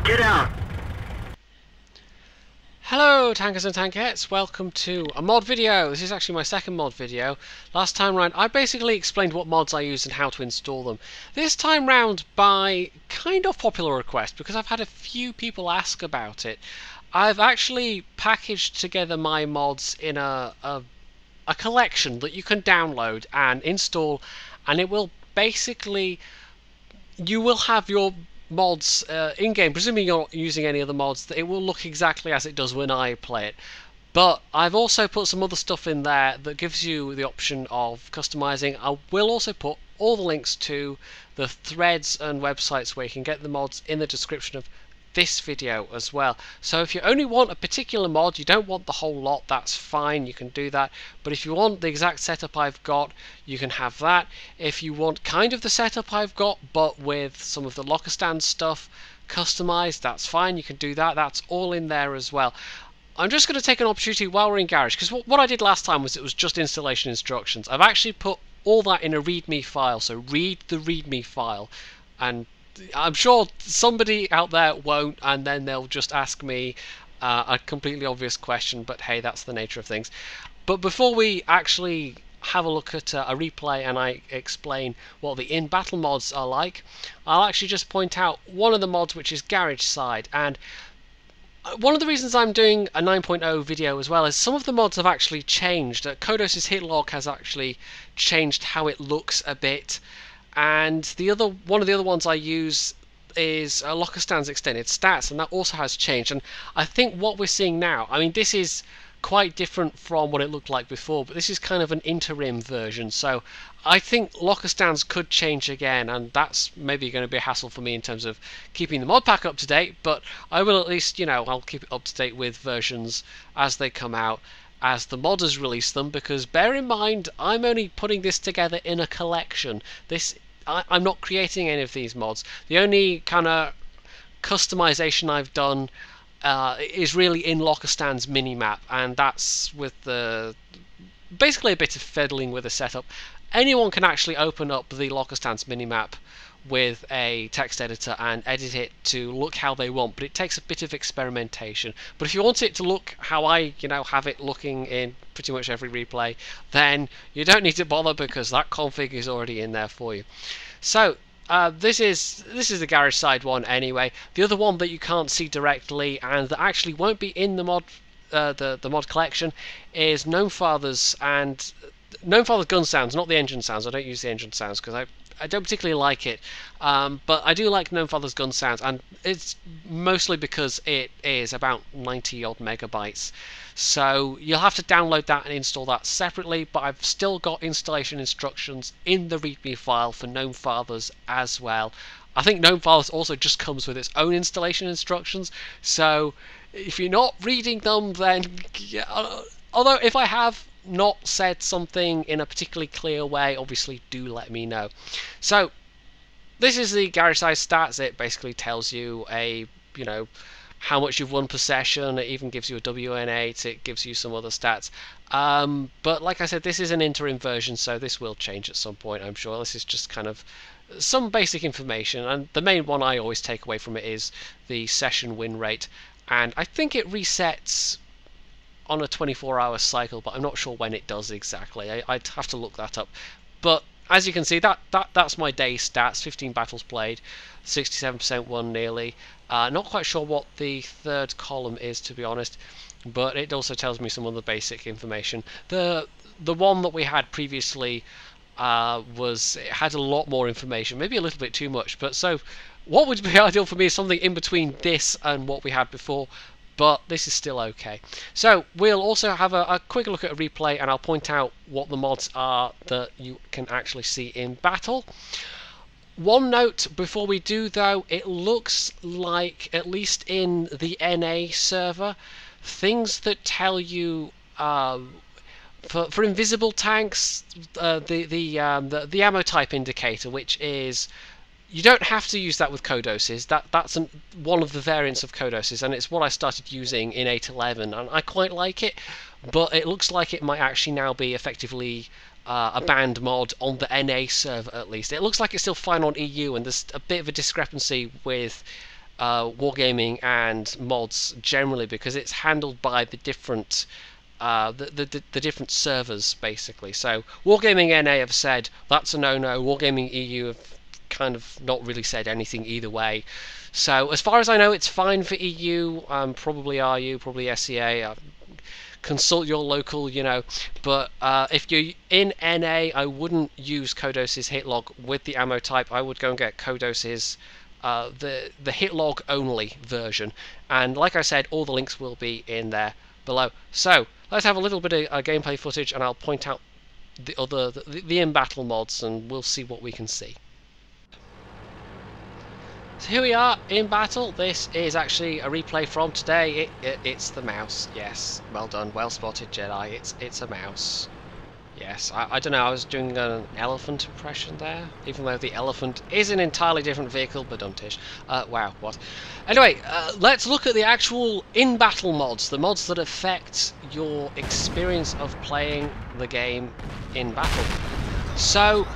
Get out! Hello tankers and tankettes, welcome to a mod video. This is actually my second mod video. Last time round I basically explained what mods I use and how to install them. This time round by kind of popular request, because I've had a few people ask about it. I've actually packaged together my mods in a collection that you can download and install, and it will basically, you will have your mods in-game, presuming you're not using any other mods, that it will look exactly as it does when I play it. But I've also put some other stuff in there that gives you the option of customizing. I will also put all the links to the threads and websites where you can get the mods in the description of this video as well. So if you only want a particular mod, you don't want the whole lot, that's fine, you can do that. But if you want the exact setup I've got, you can have that. If you want kind of the setup I've got but with some of the Locastan stuff customized, that's fine, you can do that. That's all in there as well. I'm just going to take an opportunity while we're in Garage, because what I did last time was it was just installation instructions. I've actually put all that in a readme file, so read the readme file, and I'm sure somebody out there won't, and then they'll just ask me a completely obvious question, but hey, that's the nature of things. But before we actually have a look at a replay and I explain what the in-battle mods are like, I'll actually just point out one of the mods, which is Garage Side. And one of the reasons I'm doing a 9.0 video as well is some of the mods have actually changed. Kodos' Hitlog has actually changed how it looks a bit. And one of the other ones I use is Locastan's extended stats, and that also has changed. And I think what we're seeing now, I mean, this is quite different from what it looked like before, but this is kind of an interim version. So I think Locastan's could change again, and that's maybe going to be a hassle for me in terms of keeping the mod pack up to date. But I will at least, I'll keep it up to date with versions as they come out, as the modders release them, because bear in mind, I'm only putting this together in a collection. I'm not creating any of these mods. The only kind of customization I've done is really in Locastan's Minimap, and that's with basically a bit of fiddling with the setup. Anyone can actually open up the Locastan's Minimap with a text editor and edit it to look how they want, but it takes a bit of experimentation. But if you want it to look how I have it looking in pretty much every replay, then you don't need to bother, because that config is already in there for you. So this is the Garage Side one anyway. The other one that you can't see directly and that actually won't be in the mod the mod collection is Gnomefather's, and Gnomefather's gun sounds, not the engine sounds. I don't use the engine sounds because I don't particularly like it, but I do like Gnomefather's gun sounds, and it's mostly because it is about 90 odd megabytes. So you'll have to download that and install that separately, but I've still got installation instructions in the readme file for Gnomefather's as well. I think Gnomefather's also just comes with its own installation instructions, so if you're not reading them, then although if I have not said something in a particularly clear way, obviously do let me know. So this is the Garage Side stats. It basically tells you how much you've won per session. It even gives you a WN8. It gives you some other stats. But like I said, this is an interim version, so this will change at some point, I'm sure. This is just kind of some basic information, and the main one I always take away from it is the session win rate, and I think it resets on a 24-hour cycle, but I'm not sure when it does exactly. I'd have to look that up. But as you can see, that's my day stats. 15 battles played, 67% won nearly. Not quite sure what the third column is, to be honest, but it also tells me some other basic information. The one that we had previously it had a lot more information, maybe a little bit too much. But so what would be ideal for me is something in between this and what we had before, but this is still okay. So we'll also have a quick look at a replay, and I'll point out what the mods are that you can actually see in battle. One note before we do though, it looks like, at least in the NA server, things that tell you for invisible tanks, the ammotype indicator, which is, you don't have to use that with Kodoses. That's one of the variants of Kodoses, and it's what I started using in 8.11, and I quite like it, but it looks like it might actually now be effectively a banned mod on the NA server at least. It looks like it's still fine on EU, and there's a bit of a discrepancy with wargaming and mods generally, because it's handled by the different the different servers basically. So Wargaming NA have said that's a no-no. Wargaming EU have kind of not really said anything either way. So as far as I know, it's fine for EU, probably RU, probably SEA. Consult your local, you know. But if you're in NA, I wouldn't use Kodos's Hitlog with the ammo type. I would go and get Kodos's the Hitlog only version. And like I said, all the links will be in there below. So let's have a little bit of gameplay footage, and I'll point out the in-battle mods, and we'll see what we can see. So here we are in battle. This is actually a replay from today. It's the mouse. Yes, well done, well spotted, Jedi. It's a mouse. Yes, I don't know. I was doing an elephant impression there, even though the elephant is an entirely different vehicle. But untish. Wow, what? Anyway, let's look at the actual in-battle mods, the mods that affect your experience of playing the game in battle. So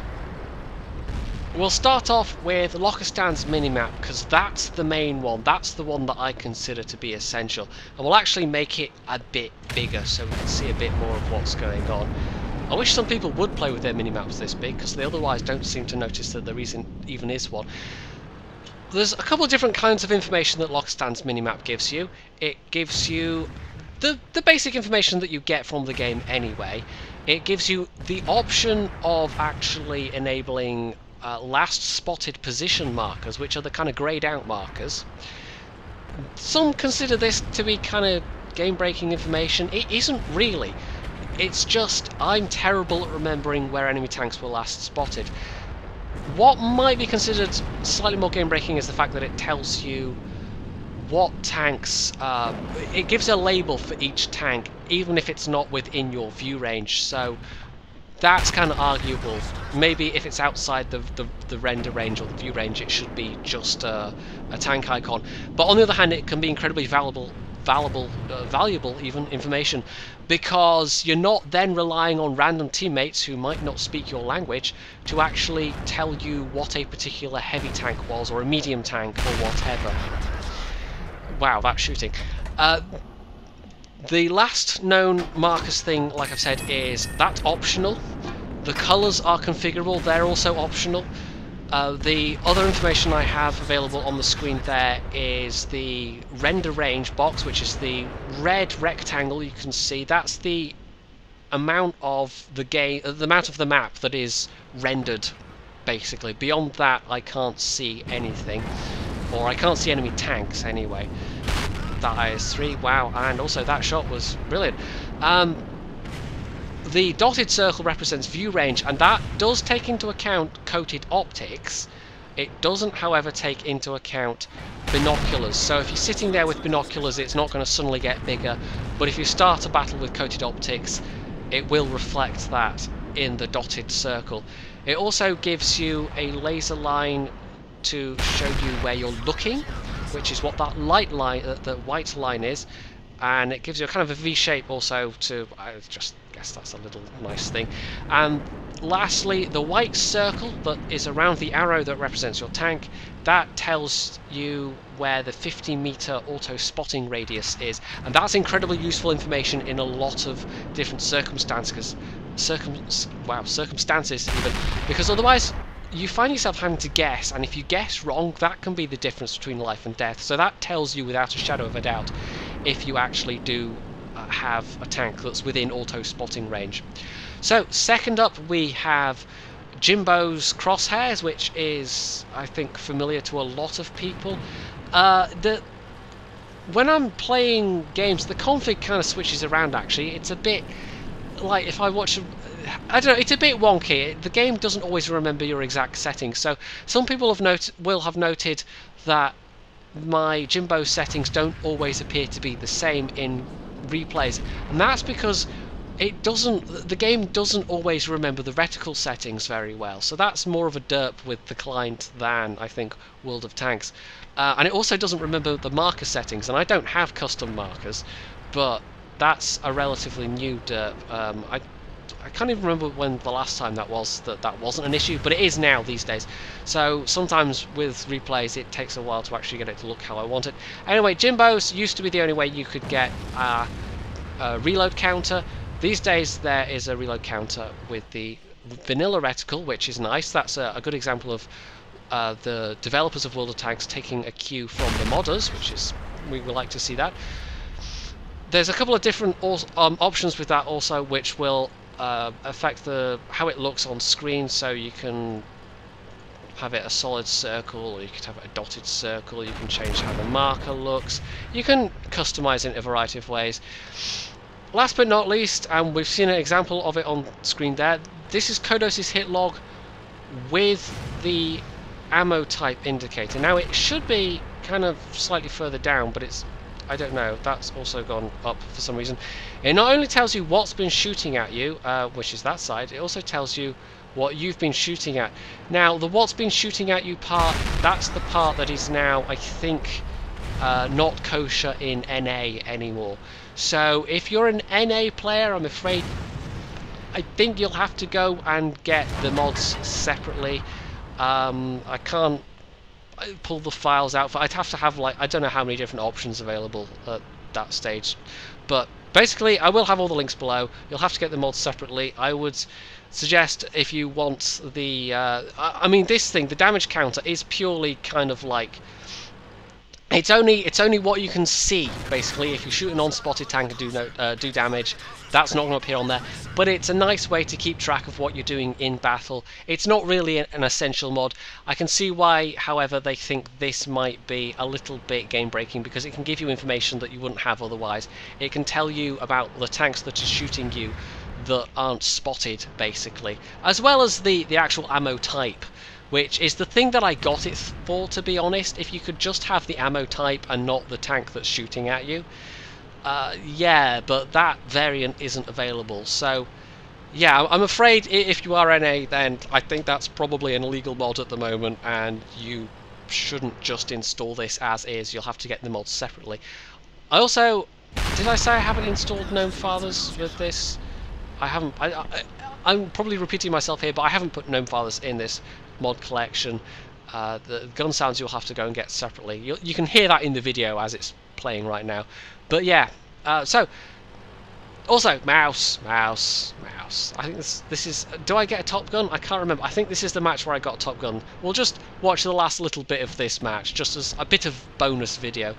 we'll start off with Locastan's Minimap, because that's the main one. That's the one that I consider to be essential. And we'll actually make it a bit bigger so we can see a bit more of what's going on. I wish some people would play with their minimaps this big, because they otherwise don't seem to notice that there even is one. There's a couple of different kinds of information that Locastan's Minimap gives you. It gives you the basic information that you get from the game anyway. It gives you the option of actually enabling last spotted position markers, which are the kind of greyed out markers. Some consider this to be kind of game-breaking information. It isn't really. It's just I'm terrible at remembering where enemy tanks were last spotted. What might be considered slightly more game-breaking is the fact that it tells you what tanks... it gives a label for each tank, even if it's not within your view range, so that's kind of arguable. Maybe if it's outside the render range or the view range, it should be just a tank icon. But on the other hand, it can be incredibly valuable even information, because you're not then relying on random teammates who might not speak your language to actually tell you what a particular heavy tank was, or a medium tank, or whatever. Wow, that's shooting. The last known markers thing, like I've said, is that's optional. The colours are configurable, they're also optional. The other information I have available on the screen there is the render range box, which is the red rectangle you can see. That's the amount of the game, the amount of the map that is rendered, basically. Beyond that, I can't see anything, or I can't see enemy tanks anyway. That is 3, wow, and also that shot was brilliant. The dotted circle represents view range, and that does take into account coated optics. It doesn't, however, take into account binoculars. So if you're sitting there with binoculars, it's not going to suddenly get bigger. But if you start a battle with coated optics, it will reflect that in the dotted circle. It also gives you a laser line to show you where you're looking, which is what that light line, the white line is. And it gives you a kind of a V shape also to, I just guess that's a little nice thing. And lastly, the white circle that is around the arrow that represents your tank, that tells you where the 50-meter auto spotting radius is. And that's incredibly useful information in a lot of different circumstances, circumstances even, because otherwise you find yourself having to guess, and if you guess wrong, that can be the difference between life and death. So that tells you without a shadow of a doubt if you actually do have a tank that's within auto spotting range. So second up we have Jimbo's Crosshairs, which is, I think, familiar to a lot of people. When I'm playing games, the config kind of switches around actually. It's a bit like if I watch, I don't know, it's a bit wonky. The game doesn't always remember your exact settings, so some people will have noted that my Jimbo settings don't always appear to be the same in replays, and that's because the game doesn't always remember the reticle settings very well, so that's more of a derp with the client than, I think, World of Tanks. And it also doesn't remember the marker settings, and I don't have custom markers, but that's a relatively new derp. I can't even remember when the last time that wasn't an issue, but it is now these days. So sometimes with replays it takes a while to actually get it to look how I want it. Anyway, Jimbos used to be the only way you could get a reload counter. These days there is a reload counter with the vanilla reticle, which is nice. That's a good example of the developers of World of Tanks taking a cue from the modders, which is, we would like to see that. There's a couple of different options with that also, which will affect how it looks on screen. So you can have it a solid circle, or you could have it a dotted circle. You can change how the marker looks. You can customize it in a variety of ways. Last but not least, and we've seen an example of it on screen there, this is Kodos' Hitlog with the ammotype indicator. Now it should be kind of slightly further down, but it's, I don't know, that's also gone up for some reason. It not only tells you what's been shooting at you, which is that side, it also tells you what you've been shooting at. Now the what's been shooting at you part, that's the part that is now, I think, not kosher in NA anymore. So if you're an NA player, I'm afraid, I think you'll have to go and get the mods separately. I can't pull the files out. I'd have to have, like, I don't know how many different options available at that stage. But basically, I will have all the links below. You'll have to get the mods separately. I would suggest, if you want the... I mean, this thing, the damage counter, is purely kind of like... It's only what you can see, basically. If you shoot an unspotted tank and do damage, that's not going to appear on there. But it's a nice way to keep track of what you're doing in battle. It's not really an essential mod. I can see why, however, they think this might be a little bit game-breaking, because it can give you information that you wouldn't have otherwise. It can tell you about the tanks that are shooting you that aren't spotted, basically, as well as the actual ammo type, which is the thing that I got it for, to be honest. If you could just have the ammo type and not the tank that's shooting at you. Yeah, but that variant isn't available. So, yeah, I'm afraid if you are NA, then I think that's probably an illegal mod at the moment, and you shouldn't just install this as is. You'll have to get the mods separately. I also... Did I say I haven't installed Gnomefathers with this? I haven't... I'm probably repeating myself here, but I haven't put Gnomefathers in this mod collection. The gun sounds you'll have to go and get separately. You can hear that in the video as it's playing right now. But yeah, so also mouse. I think this is. Do I get a Top Gun? I can't remember. I think this is the match where I got Top Gun. We'll just watch the last little bit of this match, just as a bit of bonus video.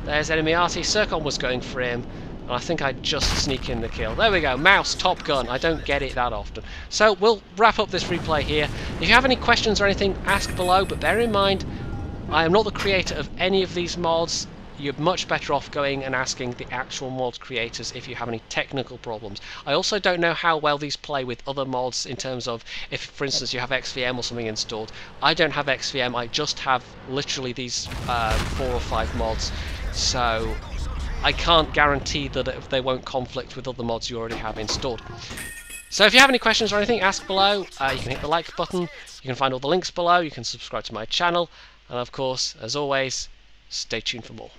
There's enemy arty. Circon was going for him. And I think I'd just sneak in the kill. There we go, mouse, Top Gun. I don't get it that often. So we'll wrap up this replay here. If you have any questions or anything, ask below. But bear in mind, I am not the creator of any of these mods. You're much better off going and asking the actual mod creators if you have any technical problems. I also don't know how well these play with other mods, in terms of if, for instance, you have XVM or something installed. I don't have XVM. I just have literally these 4 or 5 mods. So I can't guarantee that they won't conflict with other mods you already have installed. So if you have any questions or anything, ask below. You can hit the like button. You can find all the links below. You can subscribe to my channel. And of course, as always, stay tuned for more.